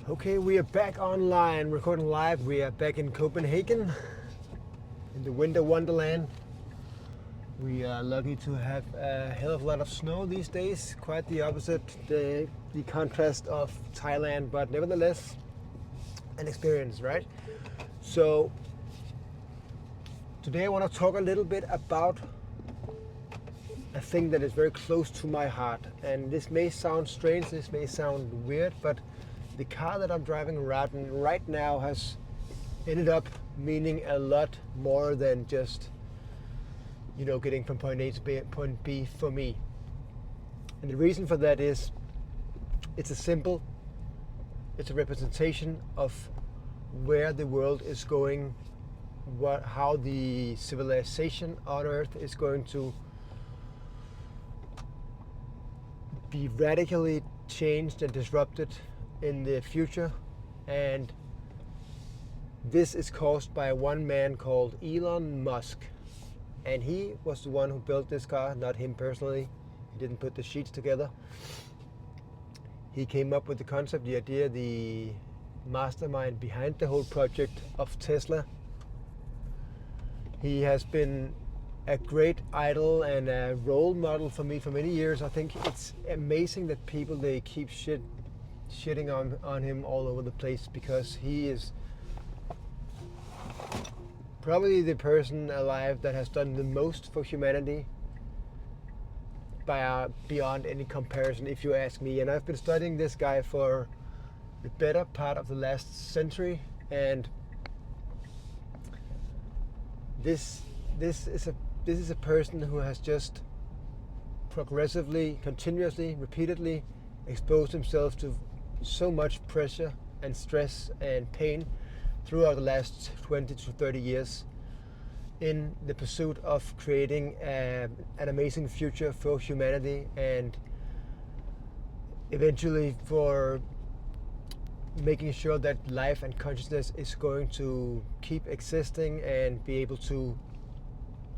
Okay, we are back online, recording live. We are back in Copenhagen, in the winter wonderland. We are lucky to have a hell of a lot of snow these days. Quite the opposite, the contrast of Thailand, but nevertheless, an experience, right? So, today I want to talk a little bit about a thing that is very close to my heart. And this may sound strange, this may sound weird, but the car that I'm driving right now has ended up meaning a lot more than just, getting from point A to point B for me. And the reason for that is it's a representation of where the world is going, how the civilization on Earth is going to be radically changed and disrupted in the future. And this is caused by one man called Elon Musk. And he was the one who built this car, not him personally. He didn't put the sheets together. He came up with the concept, the idea, the mastermind behind the whole project of Tesla. He has been a great idol and a role model for me for many years. I think it's amazing that people, they keep shitting on him all over the place, because he is probably the person alive that has done the most for humanity beyond any comparison, if you ask me. And I've been studying this guy for the better part of the last century, and this is a person who has just progressively, continuously, repeatedly exposed himself to so much pressure and stress and pain throughout the last 20 to 30 years in the pursuit of creating an amazing future for humanity, and eventually for making sure that life and consciousness is going to keep existing and be able to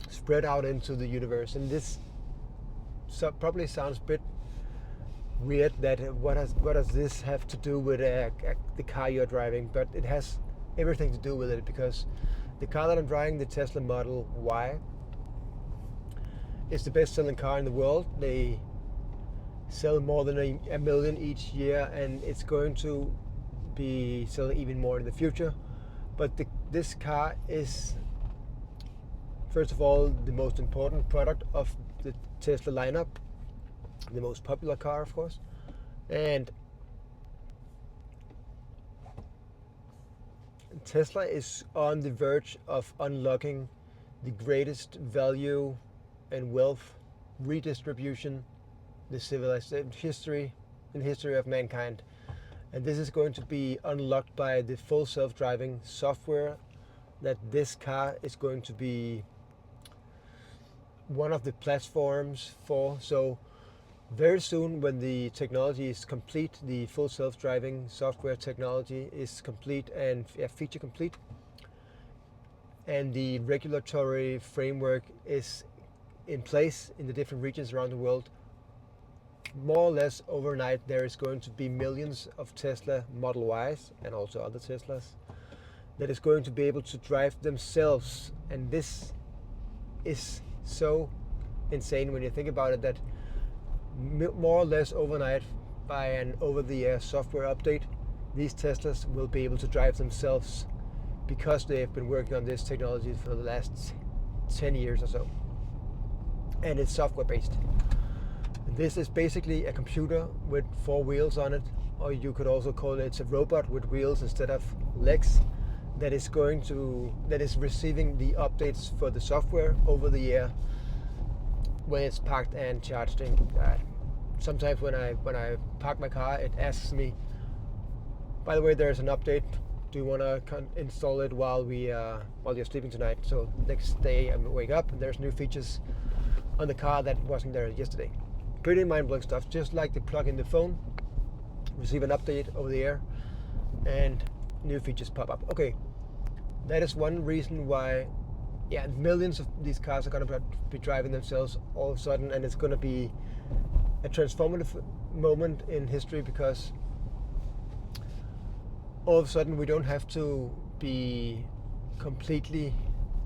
spread out into the universe. And this probably sounds a bit weird, that what does this have to do with the car you're driving? But it has everything to do with it, because the car that I'm driving, the Tesla Model Y, is the best-selling car in the world. They sell more than a million each year, and it's going to be selling even more in the future. But this car is, first of all, the most important product of the Tesla lineup, the most popular car, of course. And Tesla is on the verge of unlocking the greatest value and wealth redistribution the civilization history of mankind. And this is going to be unlocked by the full self-driving software that this car is going to be one of the platforms for. So very soon, when the technology is complete, the full self-driving software technology is complete and feature complete, and the regulatory framework is in place in the different regions around the world, more or less overnight there is going to be millions of Tesla Model Ys and also other Teslas that is going to be able to drive themselves. And this is so insane when you think about it, that more or less overnight, by an over-the-air software update, these Teslas will be able to drive themselves, because they have been working on this technology for the last 10 years or so. And it's software based. This is basically a computer with 4 wheels on it, or you could also call it a robot with wheels instead of legs, that is receiving the updates for the software over the air when it's parked and charged. Sometimes when I park my car, it asks me, by the way, there's an update. Do you want to install it while you're sleeping tonight? So next day I wake up and there's new features on the car that wasn't there yesterday. Pretty mind-blowing stuff. Just like they plug in the phone, receive an update over the air, and new features pop up. Okay, that is one reason why, millions of these cars are going to be driving themselves all of a sudden, and it's going to be a transformative moment in history, because all of a sudden we don't have to be completely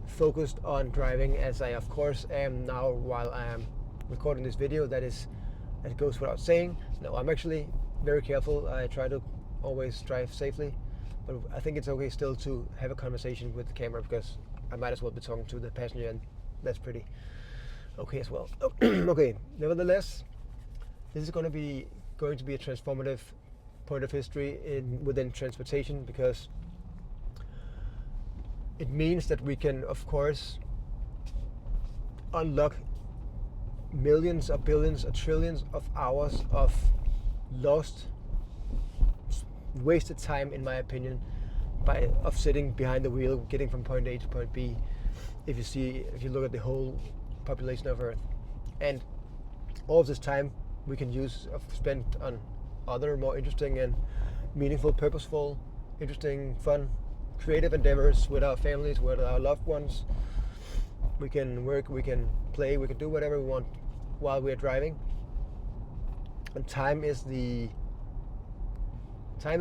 focused on driving, as I of course am now while I am recording this video. That goes without saying. No, I'm actually very careful. I try to always drive safely, but I think it's okay still to have a conversation with the camera, because I might as well be talking to the passenger, and that's pretty okay as well. Okay, nevertheless, this is going to be a transformative point of history within transportation, because it means that we can, of course, unlock millions or billions or trillions of hours of lost, wasted time, in my opinion, of sitting behind the wheel, getting from point A to point B. If you look at the whole population of Earth, and all of this time we can use spent on other more interesting and meaningful, purposeful, interesting, fun, creative endeavors with our families, with our loved ones. We can work, we can play, we can do whatever we want while we're driving. And time is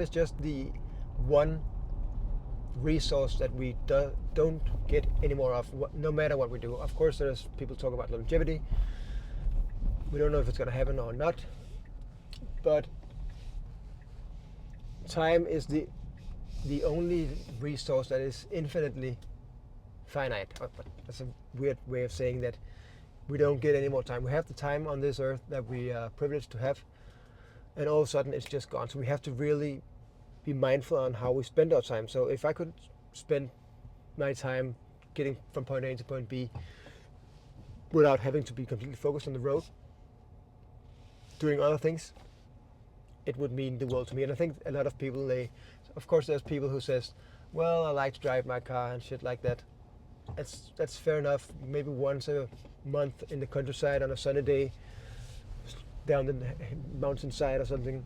just the one resource that we don't get any more of, no matter what we do. Of course, there's people talk about longevity. We don't know if it's going to happen or not, but time is the only resource that is infinitely finite. But that's a weird way of saying that we don't get any more time. We have the time on this earth that we are privileged to have, and all of a sudden it's just gone. So we have to really be mindful on how we spend our time. So if I could spend my time getting from point A to point B without having to be completely focused on the road, doing other things, it would mean the world to me. And I think a lot of people, of course there's people who says, well, I like to drive my car and shit like that. That's fair enough. Maybe once a month in the countryside on a sunny day down the mountainside or something,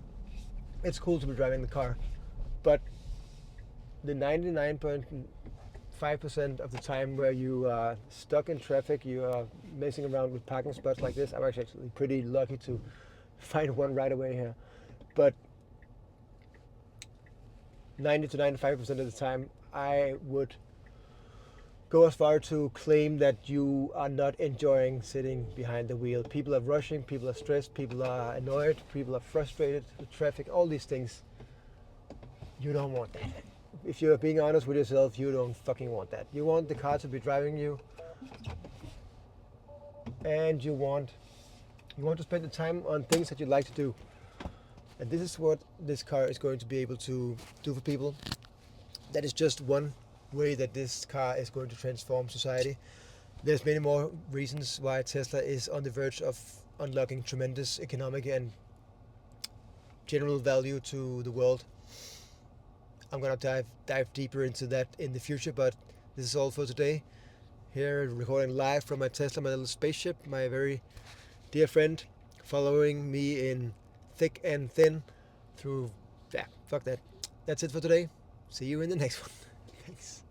it's cool to be driving the car. But the 99.5% of the time where you are stuck in traffic, you are messing around with parking spots like this. I'm actually pretty lucky to find one right away here. But 90 to 95% of the time, I would go as far to claim that you are not enjoying sitting behind the wheel. People are rushing, people are stressed, people are annoyed, people are frustrated with traffic, all these things. You don't want that. If you're being honest with yourself, you don't fucking want that. You want the car to be driving you, and you want to spend the time on things that you like to do. And this is what this car is going to be able to do for people. That is just one way that this car is going to transform society. There's many more reasons why Tesla is on the verge of unlocking tremendous economic and general value to the world. I'm gonna dive deeper into that in the future, but this is all for today. Here, recording live from my Tesla, my little spaceship, my very dear friend, following me in thick and thin through, fuck that. That's it for today. See you in the next one. Thanks.